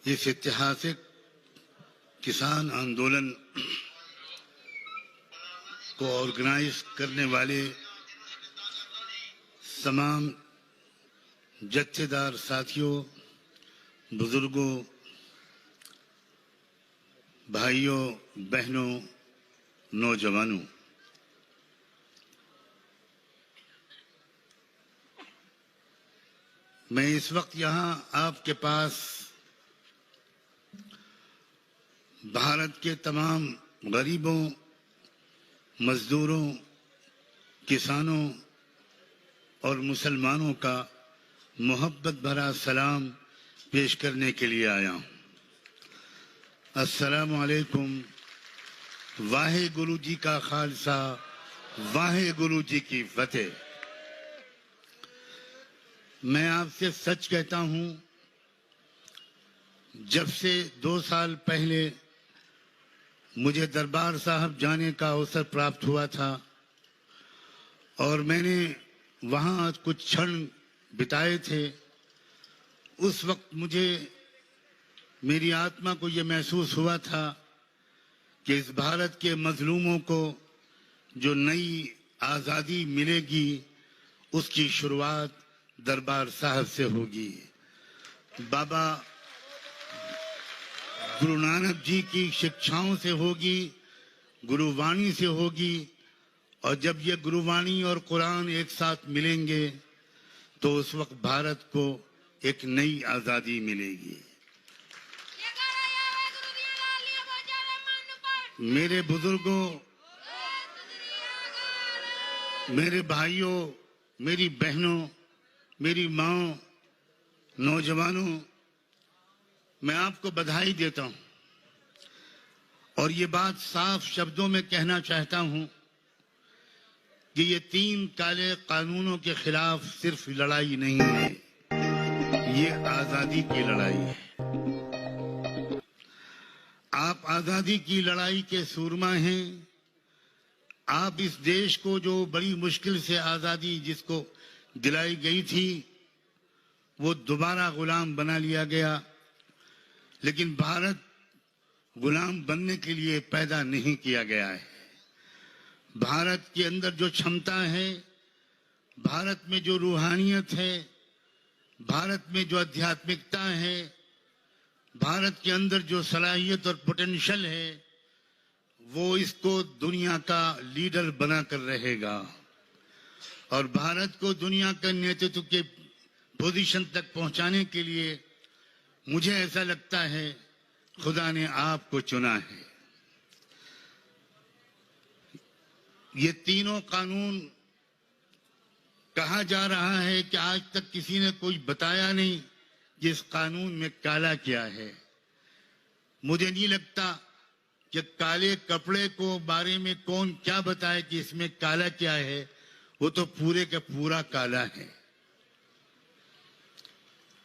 इस ऐतिहासिक किसान आंदोलन को ऑर्गेनाइज करने वाले तमाम जत्थेदार साथियों, बुजुर्गों, भाइयों, बहनों, नौजवानों, मैं इस वक्त यहाँ आपके पास भारत के तमाम गरीबों, मजदूरों, किसानों और मुसलमानों का मोहब्बत भरा सलाम पेश करने के लिए आया हूँ। अस्सलामु अलैकुम। वाहे गुरु जी का खालसा, वाहे गुरु जी की फतेह। मैं आपसे सच कहता हूँ, जब से 2 साल पहले मुझे दरबार साहब जाने का अवसर प्राप्त हुआ था और मैंने वहाँ कुछ क्षण बिताए थे, उस वक्त मुझे मेरी आत्मा को ये महसूस हुआ था कि इस भारत के मजलूमों को जो नई आज़ादी मिलेगी उसकी शुरुआत दरबार साहब से होगी। बाबा गुरु नानक जी की शिक्षाओं से होगी, गुरुवाणी से होगी, और जब ये गुरुवाणी और कुरान एक साथ मिलेंगे तो उस वक्त भारत को एक नई आज़ादी मिलेगी। मेरे बुजुर्गों, मेरे भाइयों, मेरी बहनों, मेरी माँओं, नौजवानों, मैं आपको बधाई देता हूं और ये बात साफ शब्दों में कहना चाहता हूं कि ये 3 काले कानूनों के खिलाफ सिर्फ लड़ाई नहीं है, ये आजादी की लड़ाई है। आप आजादी की लड़ाई के सूरमा हैं। आप इस देश को, जो बड़ी मुश्किल से आजादी जिसको दिलाई गई थी, वो दोबारा गुलाम बना लिया गया, लेकिन भारत गुलाम बनने के लिए पैदा नहीं किया गया है। भारत के अंदर जो क्षमता है, भारत में जो रूहानियत है, भारत में जो आध्यात्मिकता है, भारत के अंदर जो सलाहियत और पोटेंशियल है, वो इसको दुनिया का लीडर बनाकर रहेगा और भारत को दुनिया के नेतृत्व के पोजीशन तक पहुंचाने के लिए मुझे ऐसा लगता है खुदा ने आपको चुना है। ये तीनों कानून, कहा जा रहा है कि आज तक किसी ने कोई बताया नहीं कि इस कानून में काला क्या है। मुझे नहीं लगता कि काले कपड़े को बारे में कौन क्या बताए कि इसमें काला क्या है, वो तो पूरे का पूरा काला है।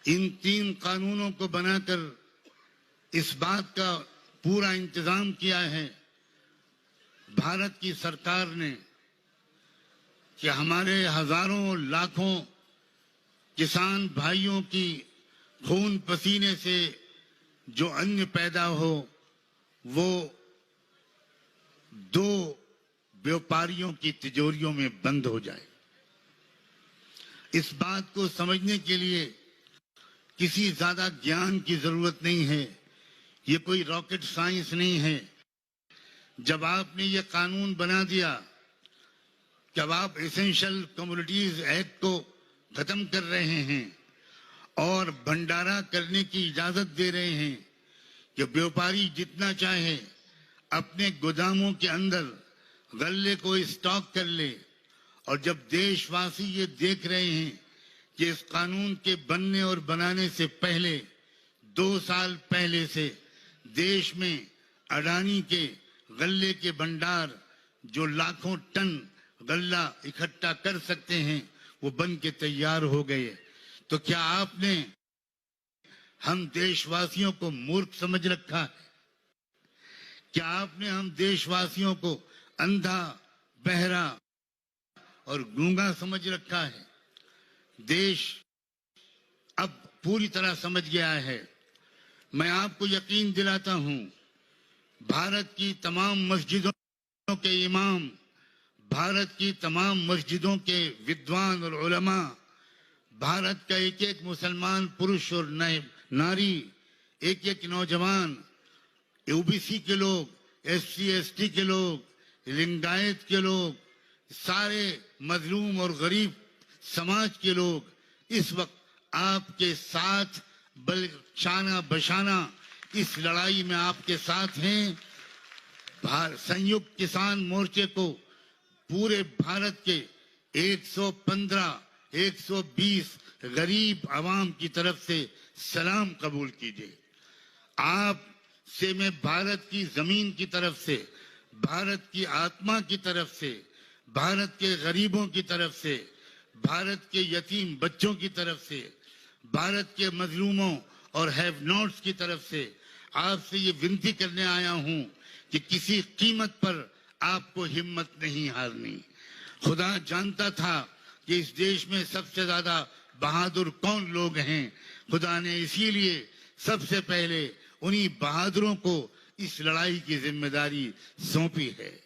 इन 3 कानूनों को बनाकर इस बात का पूरा इंतजाम किया है भारत की सरकार ने कि हमारे हजारों लाखों किसान भाइयों की खून पसीने से जो अन्न पैदा हो वो 2 व्यापारियों की तिजोरियों में बंद हो जाए। इस बात को समझने के लिए किसी ज्यादा ज्ञान की जरूरत नहीं है, ये कोई रॉकेट साइंस नहीं है। जब आपने ये कानून बना दिया, जब आप एसेंशियल कमोडिटीज एक्ट को खत्म कर रहे हैं और भंडारा करने की इजाजत दे रहे हैं कि व्यापारी जितना चाहे अपने गोदामों के अंदर गल्ले को स्टॉक कर ले, और जब देशवासी ये देख रहे हैं कि इस कानून के बनने और बनाने से पहले 2 साल पहले से देश में अडानी के गल्ले के भंडार जो लाखों टन गल्ला इकट्ठा कर सकते हैं वो बन के तैयार हो गए, तो क्या आपने हम देशवासियों को मूर्ख समझ रखा है? क्या आपने हम देशवासियों को अंधा, बहरा और गूंगा समझ रखा है? देश अब पूरी तरह समझ गया है मैं आपको यकीन दिलाता हूं, भारत की तमाम मस्जिदों के इमाम, भारत की तमाम मस्जिदों के विद्वान और उलमा, भारत का एक एक मुसलमान पुरुष और नारी, एक एक नौजवान, ओबीसी के लोग, एससी एसटी के लोग, लिंगायत के लोग, सारे मजलूम और गरीब समाज के लोग इस वक्त आपके साथ शाना बशाना इस लड़ाई में आपके साथ हैं। संयुक्त किसान मोर्चे को पूरे भारत के 115-120 गरीब आवाम की तरफ से सलाम कबूल कीजिए। आप से मैं भारत की जमीन की तरफ से, भारत की आत्मा की तरफ से, भारत के गरीबों की तरफ से, भारत के यतीम बच्चों की तरफ से, भारत के मजलूमों और हैव नॉट्स की तरफ से आपसे ये विनती करने आया हूं कि किसी कीमत पर आपको हिम्मत नहीं हारनी। खुदा जानता था कि इस देश में सबसे ज्यादा बहादुर कौन लोग हैं। खुदा ने इसीलिए सबसे पहले उन्हीं बहादुरों को इस लड़ाई की जिम्मेदारी सौंपी है।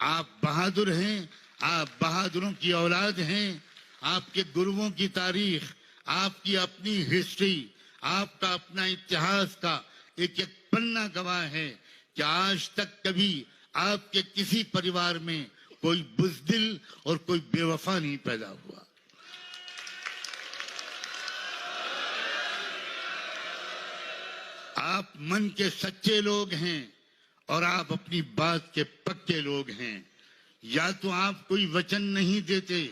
आप बहादुर हैं, आप बहादुरों की औलाद हैं। आपके गुरुओं की तारीख, आपकी अपनी हिस्ट्री, आपका अपना इतिहास का एक एक पन्ना गवाह है कि आज तक कभी आपके किसी परिवार में कोई बुज़दिल और कोई बेवफा नहीं पैदा हुआ। आप मन के सच्चे लोग हैं और आप अपनी बात के पक्के लोग हैं। या तो आप कोई वचन नहीं देते,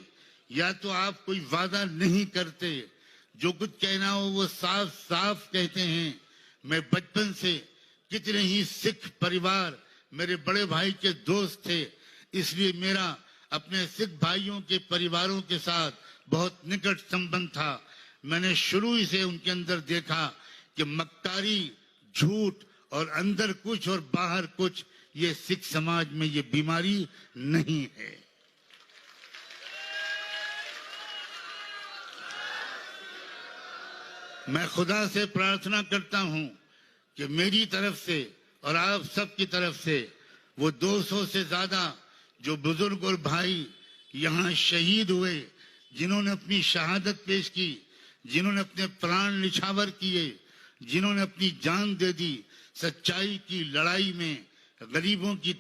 या तो आप कोई वादा नहीं करते। जो कुछ कहना हो वो साफ साफ कहते हैं। मैं बचपन से कितने ही सिख परिवार मेरे बड़े भाई के दोस्त थे, इसलिए मेरा अपने सिख भाइयों के परिवारों के साथ बहुत निकट संबंध था। मैंने शुरू ही से उनके अंदर देखा कि मक्कारी, झूठ और अंदर कुछ और बाहर कुछ, ये सिख समाज में ये बीमारी नहीं है। मैं खुदा से प्रार्थना करता हूं कि मेरी तरफ से और आप सब की तरफ से वो 200 से ज्यादा जो बुजुर्ग और भाई यहाँ शहीद हुए, जिन्होंने अपनी शहादत पेश की, जिन्होंने अपने प्राण निछावर किए, जिन्होंने अपनी जान दे दी सच्चाई की लड़ाई में, गरीबों की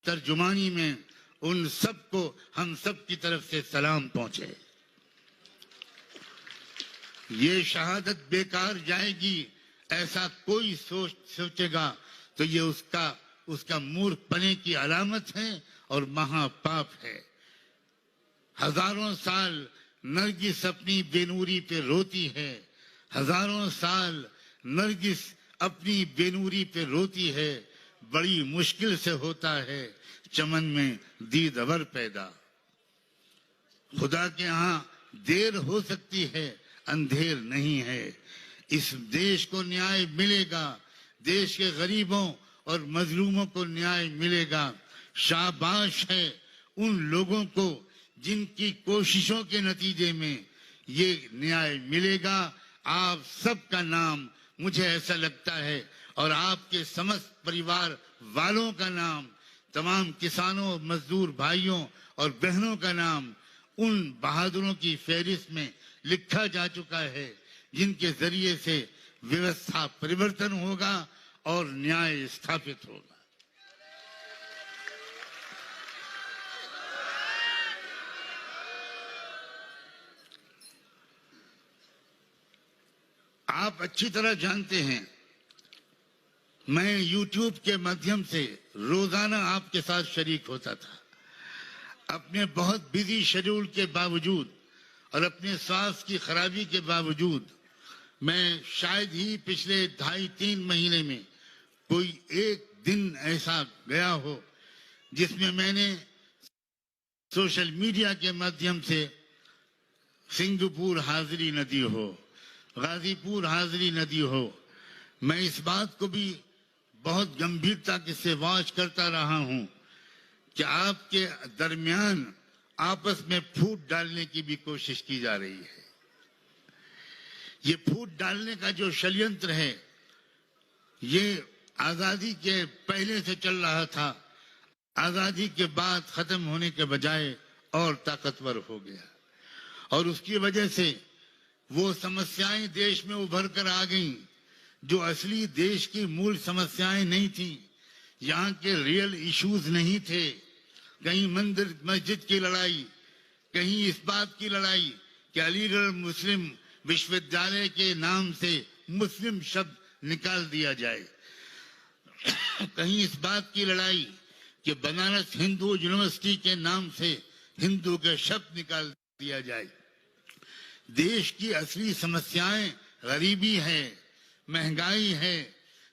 तर्जुमानी में, उन सबको हम सब की तरफ से सलाम पहुंचे। ये शहादत बेकार जाएगी ऐसा कोई सोचेगा तो ये उसका मूर्खपने की अलामत है और महापाप है। हजारों साल नरगिस अपनी बेनूरी पे रोती है, हजारों साल नरगिस अपनी बेनूरी पे रोती है। बड़ी मुश्किल से होता है चमन में दीद अवर पैदा। खुदा के यहाँ देर हो सकती है, अंधेर नहीं है। इस देश को न्याय मिलेगा, देश के गरीबों और मजलूमों को न्याय मिलेगा। शाबाश है उन लोगों को जिनकी कोशिशों के नतीजे में ये न्याय मिलेगा। आप सबका नाम मुझे ऐसा लगता है और आपके समस्त परिवार वालों का नाम, तमाम किसानों, मजदूर भाइयों और बहनों का नाम उन बहादुरों की फहरिस्त में लिखा जा चुका है जिनके जरिए से व्यवस्था परिवर्तन होगा और न्याय स्थापित होगा। आप अच्छी तरह जानते हैं मैं YouTube के माध्यम से रोजाना आपके साथ शरीक होता था। अपने बहुत बिजी शेड्यूल के बावजूद और अपने स्वास्थ्य की खराबी के बावजूद मैं शायद ही पिछले 2.5-3 महीने में कोई एक दिन ऐसा गया हो जिसमें मैंने सोशल मीडिया के माध्यम से सिंगापुर हाजिरी न दी हो, गाजीपुर हाजिरी न दी हो। मैं इस बात को भी बहुत गंभीरता से वॉच करता रहा हूं कि आपके दरमियान आपस में फूट डालने की भी कोशिश की जा रही है। ये फूट डालने का जो षड्यंत्र है ये आजादी के पहले से चल रहा था, आजादी के बाद खत्म होने के बजाय और ताकतवर हो गया। और उसकी वजह से वो समस्याएं देश में उभर कर आ गईं जो असली देश की मूल समस्याएं नहीं थी। यहाँ के रियल इश्यूज नहीं थे। कहीं मंदिर मस्जिद की लड़ाई, कहीं इस बात की लड़ाई कि अलीगढ़ मुस्लिम विश्वविद्यालय के नाम से मुस्लिम शब्द निकाल दिया जाए, कहीं इस बात की लड़ाई कि बनारस हिंदू यूनिवर्सिटी के नाम से हिंदू के शब्द निकाल दिया जाए। देश की असली समस्याएं गरीबी है, महंगाई है,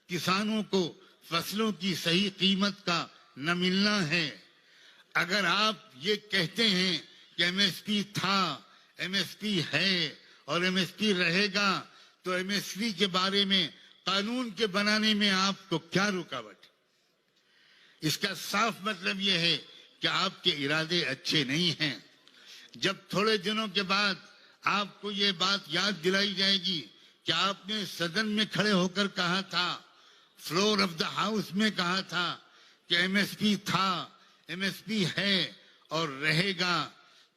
किसानों को फसलों की सही कीमत का न मिलना है। अगर आप ये कहते हैं कि एमएसपी था, एमएसपी है और एमएसपी रहेगा, तो एमएसपी के बारे में कानून के बनाने में आपको क्या रुकावट? इसका साफ मतलब यह है कि आपके इरादे अच्छे नहीं हैं। जब थोड़े दिनों के बाद आपको ये बात याद दिलाई जाएगी कि आपने सदन में खड़े होकर कहा था, फ्लोर ऑफ द हाउस में कहा था कि एमएसपी था, एमएसपी है और रहेगा,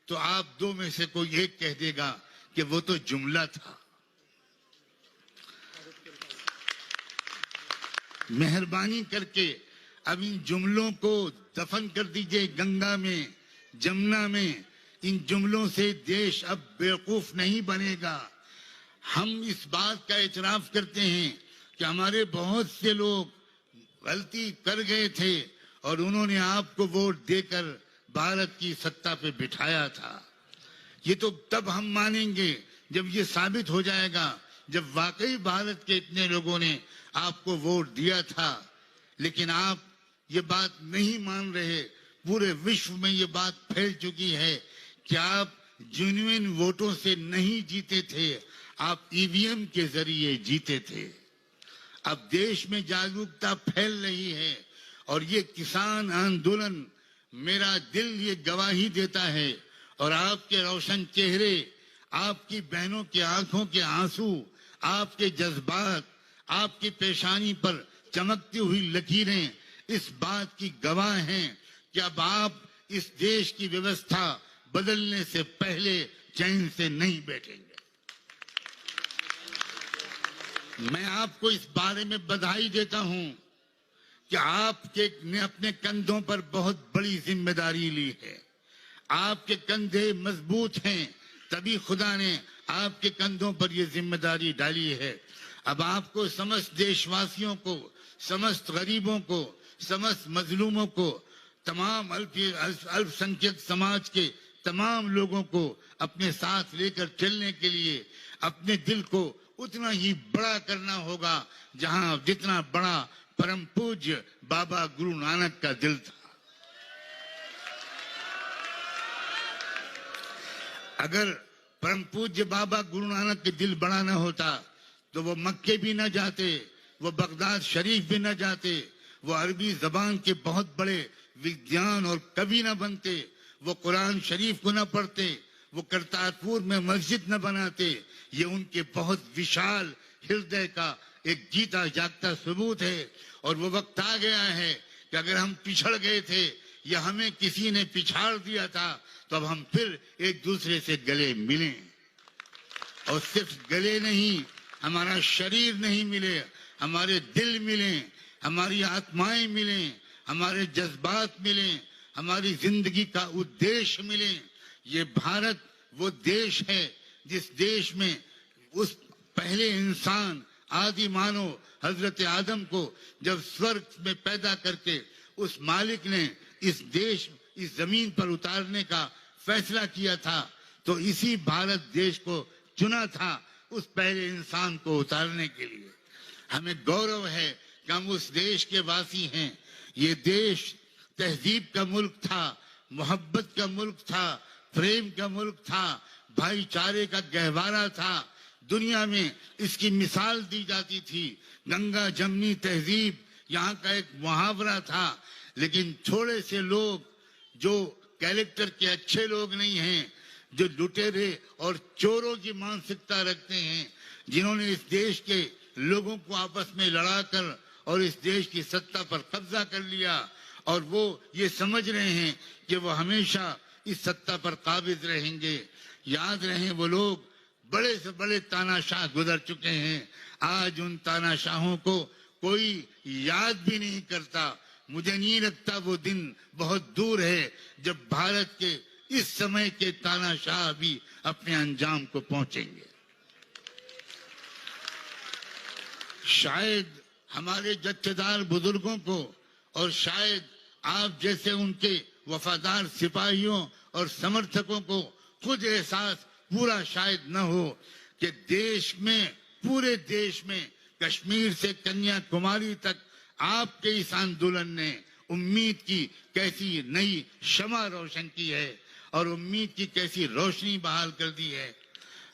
तो आप दो में से कोई एक कह देगा कि वो तो जुमला था। मेहरबानी करके अब इन जुमलों को दफन कर दीजिए गंगा में, जमुना में। इन जुमलों से देश अब बेवकूफ नहीं बनेगा। हम इस बात का इतराफ करते हैं कि हमारे बहुत से लोग गलती कर गए थे और उन्होंने आपको वोट देकर भारत की सत्ता पे बिठाया था। ये तो तब हम मानेंगे जब ये साबित हो जाएगा, जब वाकई भारत के इतने लोगों ने आपको वोट दिया था। लेकिन आप ये बात नहीं मान रहे। पूरे विश्व में ये बात फैल चुकी है कि आप जेन्युइन वोटों से नहीं जीते थे, आप ईवीएम के जरिए जीते थे। अब देश में जागरूकता फैल रही है और ये किसान आंदोलन, मेरा दिल ये गवाही देता है। और आपके रोशन चेहरे, आपकी बहनों की आंखों के आंसू, आपके जज्बात, आपकी पेशानी पर चमकती हुई लकीरें इस बात की गवाह हैं कि अब आप इस देश की व्यवस्था बदलने से पहले चैन से नहीं बैठेंगे। मैं आपको इस बारे में बधाई देता हूं कि आपके ने अपने कंधों पर बहुत बड़ी जिम्मेदारी ली है। आपके कंधे मजबूत हैं, तभी खुदा ने आपके कंधों पर यह जिम्मेदारी डाली है। अब आपको समस्त देशवासियों को, समस्त गरीबों को, समस्त मजलूमों को, तमाम अल्पसंख्यक समाज के तमाम लोगों को अपने साथ लेकर चलने के लिए अपने दिल को उतना ही बड़ा करना होगा जहां जितना बड़ा परम पूज्य बाबा गुरु नानक का दिल था। अगर परम पूज्य बाबा गुरु नानक के दिल बड़ा न होता तो वो मक्के भी न जाते, वो बगदाद शरीफ भी न जाते, वो अरबी जबान के बहुत बड़े विद्वान और कवि न बनते, वो कुरान शरीफ को न पढ़ते, वो करतारपुर में मस्जिद न बनाते। ये उनके बहुत विशाल हृदय का एक जीता जागता सबूत है। और वो वक्त आ गया है कि अगर हम पिछड़ गए थे या हमें किसी ने पिछाड़ दिया था, तो अब हम फिर एक दूसरे से गले मिलें। और सिर्फ गले नहीं, हमारा शरीर नहीं मिले, हमारे दिल मिले, हमारी आत्माएं मिले, हमारे जज्बात मिले, हमारी जिंदगी का उद्देश्य मिले। ये भारत वो देश है जिस देश में उस पहले इंसान आदि मानव हजरत आदम को जब स्वर्ग में पैदा करके उस मालिक ने इस देश, इस जमीन पर उतारने का फैसला किया था, तो इसी भारत देश को चुना था उस पहले इंसान को उतारने के लिए। हमें गौरव है कि हम उस देश के वासी हैं। ये देश तहजीब का मुल्क था, मोहब्बत का मुल्क था, प्रेम का मुल्क था, भाईचारे का गहवारा था। दुनिया में इसकी मिसाल दी जाती थी। गंगा जमनी तहजीब यहाँ का एक मुहावरा था। लेकिन थोड़े से लोग जो कैरेक्टर के अच्छे लोग नहीं हैं, जो लुटेरे और चोरों की मानसिकता रखते हैं, जिन्होंने इस देश के लोगों को आपस में लड़ाकर और इस देश की सत्ता पर कब्जा कर लिया, और वो ये समझ रहे हैं कि वो हमेशा इस सत्ता पर काबिज रहेंगे। याद रहे, वो लोग बड़े से बड़े तानाशाह गुजर चुके हैं, आज उन तानाशाहों को कोई याद भी नहीं करता। मुझे नहीं लगता वो दिन बहुत दूर है जब भारत के इस समय के तानाशाह भी अपने अंजाम को पहुंचेंगे। शायद हमारे जत्थेदार बुजुर्गों को और शायद आप जैसे उनके वफादार सिपाहियों और समर्थकों को खुद एहसास पूरा शायद न हो कि देश में, पूरे देश में, कश्मीर से कन्याकुमारी तक आपके इस आंदोलन ने उम्मीद की कैसी नई शमा रोशन की है और उम्मीद की कैसी रोशनी बहाल कर दी है।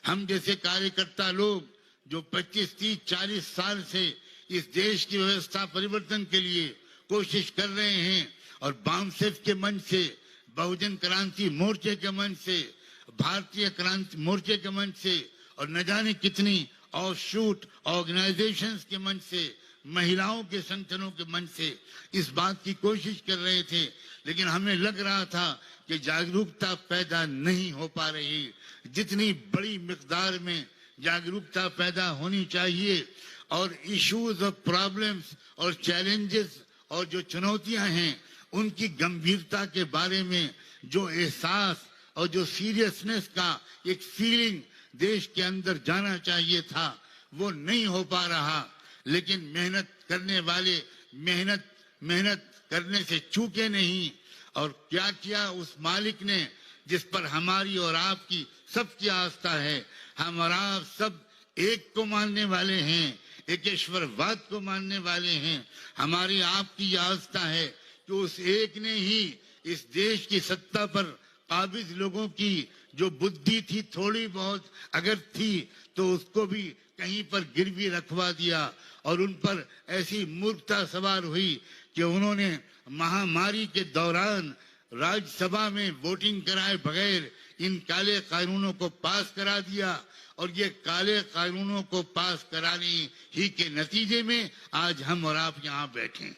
हम जैसे कार्यकर्ता लोग जो 25, 30, 40 साल से इस देश की व्यवस्था परिवर्तन के लिए कोशिश कर रहे हैं, और बामसेफ के मंच से, बहुजन क्रांति मोर्चे के मंच से, भारतीय क्रांति मोर्चे के मंच से, और न जाने कितनी ऑफशूट ऑर्गेनाइजेशंस के मंच से, महिलाओं के संगठनों के मंच से इस बात की कोशिश कर रहे थे, लेकिन हमें लग रहा था कि जागरूकता पैदा नहीं हो पा रही। जितनी बड़ी मिकदार में जागरूकता पैदा होनी चाहिए और इश्यूज और प्रॉब्लम्स और चैलेंजेस और जो चुनौतियां हैं उनकी गंभीरता के बारे में जो एहसास और जो सीरियसनेस का एक फीलिंग देश के अंदर जाना चाहिए था, वो नहीं हो पा रहा। लेकिन मेहनत करने वाले मेहनत करने से चूके नहीं। और क्या किया उस मालिक ने जिस पर हमारी और आपकी सबकी आस्था है। हम और आप सब एक को मानने वाले हैं, एकेश्वरवाद को मानने वाले हैं। हमारी आपकी आस्था है कि उस एक ने ही इस देश की सत्ता पर काबिज लोगों की जो बुद्धि थी थोड़ी बहुत अगर थी तो उसको भी कहीं पर गिरवी रखवा दिया, और उन पर ऐसी मूर्खता सवार हुई कि उन्होंने महामारी के दौरान राज्यसभा में वोटिंग कराए बगैर इन काले कानूनों को पास करा दिया, और ये काले कानूनों को पास कराने ही के नतीजे में आज हम और आप यहाँ बैठे।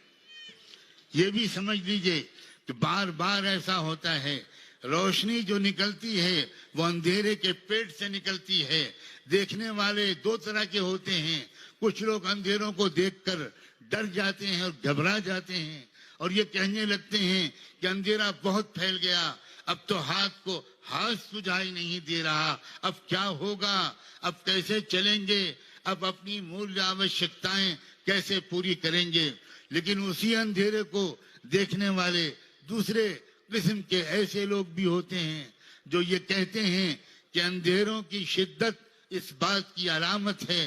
ये भी समझ लीजिए कि बार बार ऐसा होता है, रोशनी जो निकलती है वो अंधेरे के पेट से निकलती है। देखने वाले दो तरह के होते हैं, कुछ लोग अंधेरों को देखकर डर जाते हैं और घबरा जाते हैं और ये कहने लगते हैं कि अंधेरा बहुत फैल गया, अब तो हाथ सुझाई नहीं दे रहा, अब क्या होगा, अब कैसे चलेंगे, अब अपनी मूल आवश्यकताएं कैसे पूरी करेंगे। लेकिन उसी अंधेरे को देखने वाले दूसरे किस्म के ऐसे लोग भी होते हैं जो ये कहते हैं कि अंधेरों की शिद्दत इस बात की अलामत है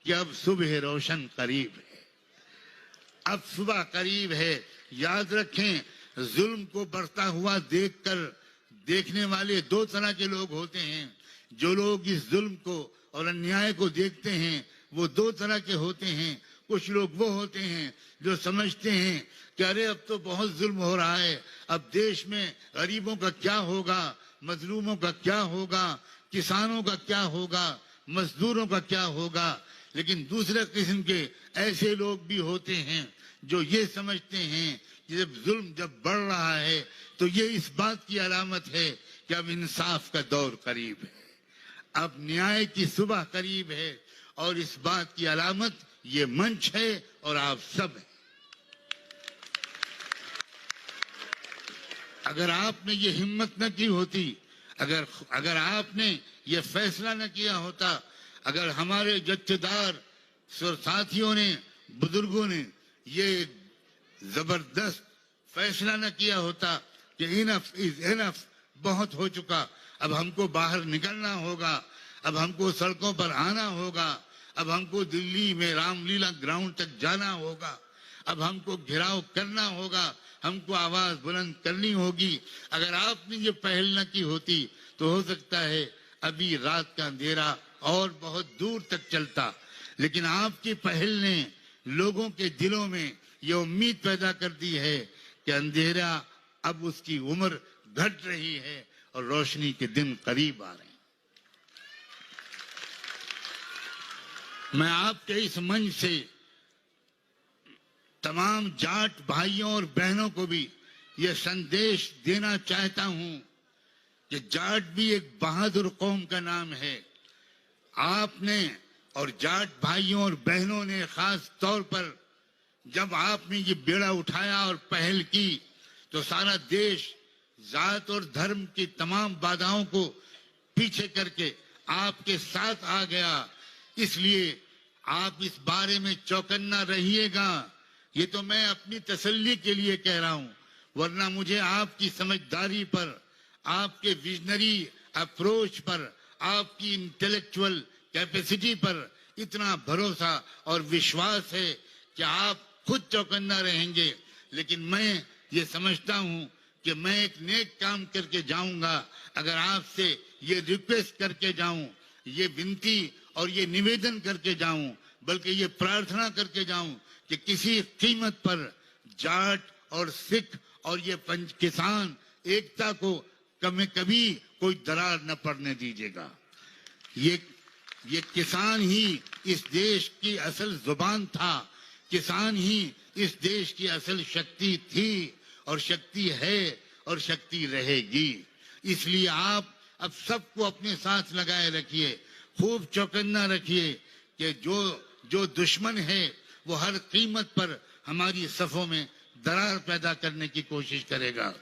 कि अब सुबह रोशन करीब है, अब सुबह करीब है। याद रखें, जुल्म को बढ़ता हुआ देखने वाले दो तरह के लोग होते हैं। जो लोग इस जुल्म को और अन्याय को देखते हैं वो दो तरह के होते हैं। कुछ लोग वो होते हैं जो समझते हैं कि अरे अब तो बहुत जुल्म हो रहा है, अब देश में गरीबों का क्या होगा, मजलूमों का क्या होगा, किसानों का क्या होगा, मजदूरों का क्या होगा। लेकिन दूसरे किस्म के ऐसे लोग भी होते हैं जो ये समझते हैं कि जब बढ़ रहा है तो ये इस बात की अलामत है कि अब इंसाफ का दौर करीब है, अब न्याय की सुबह करीब है, और इस बात की अलामत ये मंच है और आप सब हैं। अगर आपने ये हिम्मत न की होती, अगर आपने ये फैसला न किया होता, अगर हमारे जत्थेदार साथियों ने, बुजुर्गों ने ये जबरदस्त फैसला न किया होता कि इनफ इज इनफ, बहुत हो चुका, अब हमको बाहर निकलना होगा, अब हमको सड़कों पर आना होगा, अब हमको दिल्ली में रामलीला ग्राउंड तक जाना होगा, अब हमको घेराव करना होगा, हमको आवाज बुलंद करनी होगी। अगर आपने ये पहल न की होती तो हो सकता है अभी रात का अंधेरा और बहुत दूर तक चलता। लेकिन आपकी पहल ने लोगों के दिलों में ये उम्मीद पैदा कर दी है कि अंधेरा अब उसकी उम्र घट रही है और रोशनी के दिन करीब आ रहे हैं। मैं आपके इस मंच से तमाम जाट भाइयों और बहनों को भी यह संदेश देना चाहता हूं कि जाट भी एक बहादुर कौम का नाम है। आपने और जाट भाइयों और बहनों ने खास तौर पर जब आपने ये बेड़ा उठाया और पहल की तो सारा देश जात और धर्म की तमाम बाधाओं को पीछे करके आपके साथ आ गया। इसलिए आप इस बारे में चौकन्ना रहिएगा। ये तो मैं अपनी तसल्ली के लिए कह रहा हूं, वरना मुझे आपकी समझदारी पर, आपके विजनरी अप्रोच पर, आपकी इंटेलेक्चुअल कैपेसिटी पर इतना भरोसा और विश्वास है कि आप खुद चौकन्ना रहेंगे। लेकिन मैं ये समझता हूं कि मैं एक नेक काम करके जाऊंगा अगर आपसे ये रिक्वेस्ट करके जाऊं, ये विनती और ये निवेदन करके जाऊं, बल्कि ये प्रार्थना करके जाऊं कि किसी कीमत पर जाट और सिख और ये किसान एकता को कभी कोई दरार न पड़ने दीजिएगा। ये किसान ही इस देश की असल जुबान था, किसान ही इस देश की असल शक्ति थी और शक्ति है और शक्ति रहेगी। इसलिए आप अब सबको अपने साथ लगाए रखिए, खूब चौकन्ना रखिए कि जो दुश्मन है वो हर कीमत पर हमारी सफों में दरार पैदा करने की कोशिश करेगा।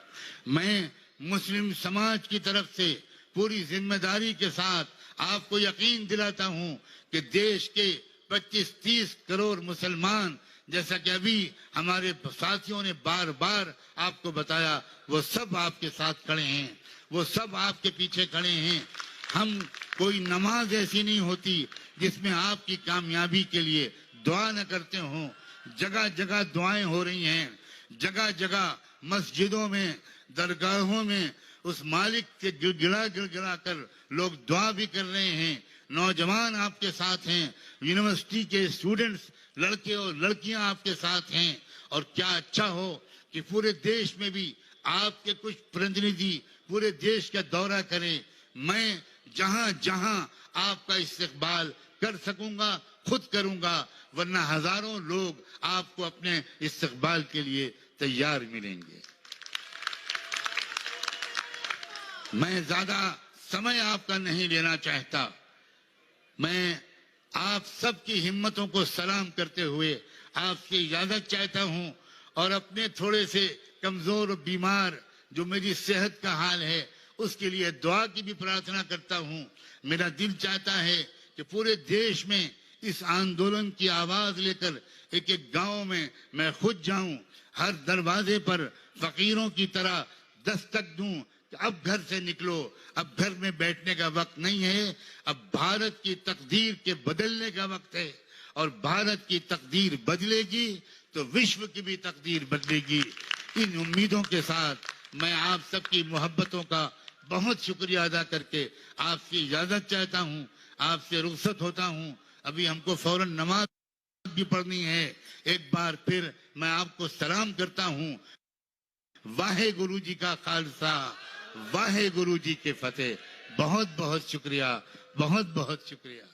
मैं मुस्लिम समाज की तरफ से पूरी जिम्मेदारी के साथ आपको यकीन दिलाता हूं कि देश के 25-30 करोड़ मुसलमान, जैसा कि अभी हमारे साथियों ने बार बार आपको बताया, वो सब आपके साथ खड़े हैं, वो सब आपके पीछे खड़े हैं। हम कोई नमाज ऐसी नहीं होती जिसमें आपकी कामयाबी के लिए दुआ न करते हों। जगह जगह दुआएं हो रही हैं, जगह जगह मस्जिदों में, दरगाहों में उस मालिक के गिड़गिड़ा कर लोग दुआ भी कर रहे हैं। नौजवान आपके साथ हैं, यूनिवर्सिटी के स्टूडेंट्स, लड़के और लड़कियां आपके साथ हैं। और क्या अच्छा हो कि पूरे देश में भी आपके कुछ प्रतिनिधि पूरे देश का दौरा करें। मैं जहां जहां आपका इस्तकबाल कर सकूंगा खुद करूंगा, वरना हजारों लोग आपको अपने इस्तकबाल के लिए तैयार मिलेंगे। मैं ज्यादा समय आपका नहीं लेना चाहता। मैं आप सबकी हिम्मतों को सलाम करते हुए आपसे इजाजत चाहता हूं और अपने थोड़े से कमजोर और बीमार जो मेरी सेहत का हाल है उसके लिए दुआ की भी प्रार्थना करता हूं। मेरा दिल चाहता है कि पूरे देश में इस आंदोलन की आवाज लेकर एक एक गांव में मैं खुद जाऊं, हर दरवाजे पर फकीरों की तरह दस्तक दूं कि अब घर से निकलो, अब घर में बैठने का वक्त नहीं है, अब भारत की तकदीर के बदलने का वक्त है। और भारत की तकदीर बदलेगी तो विश्व की भी तकदीर बदलेगी। इन उम्मीदों के साथ मैं आप सबकी मोहब्बतों का बहुत शुक्रिया अदा करके आपसे इजाजत चाहता हूं, आपसे रुखसत होता हूं। अभी हमको फौरन नमाज भी पढ़नी है। एक बार फिर मैं आपको सलाम करता हूं। वाहे गुरु जी का खालसा, वाहे गुरु जी के फतेह। बहुत बहुत शुक्रिया, बहुत बहुत शुक्रिया।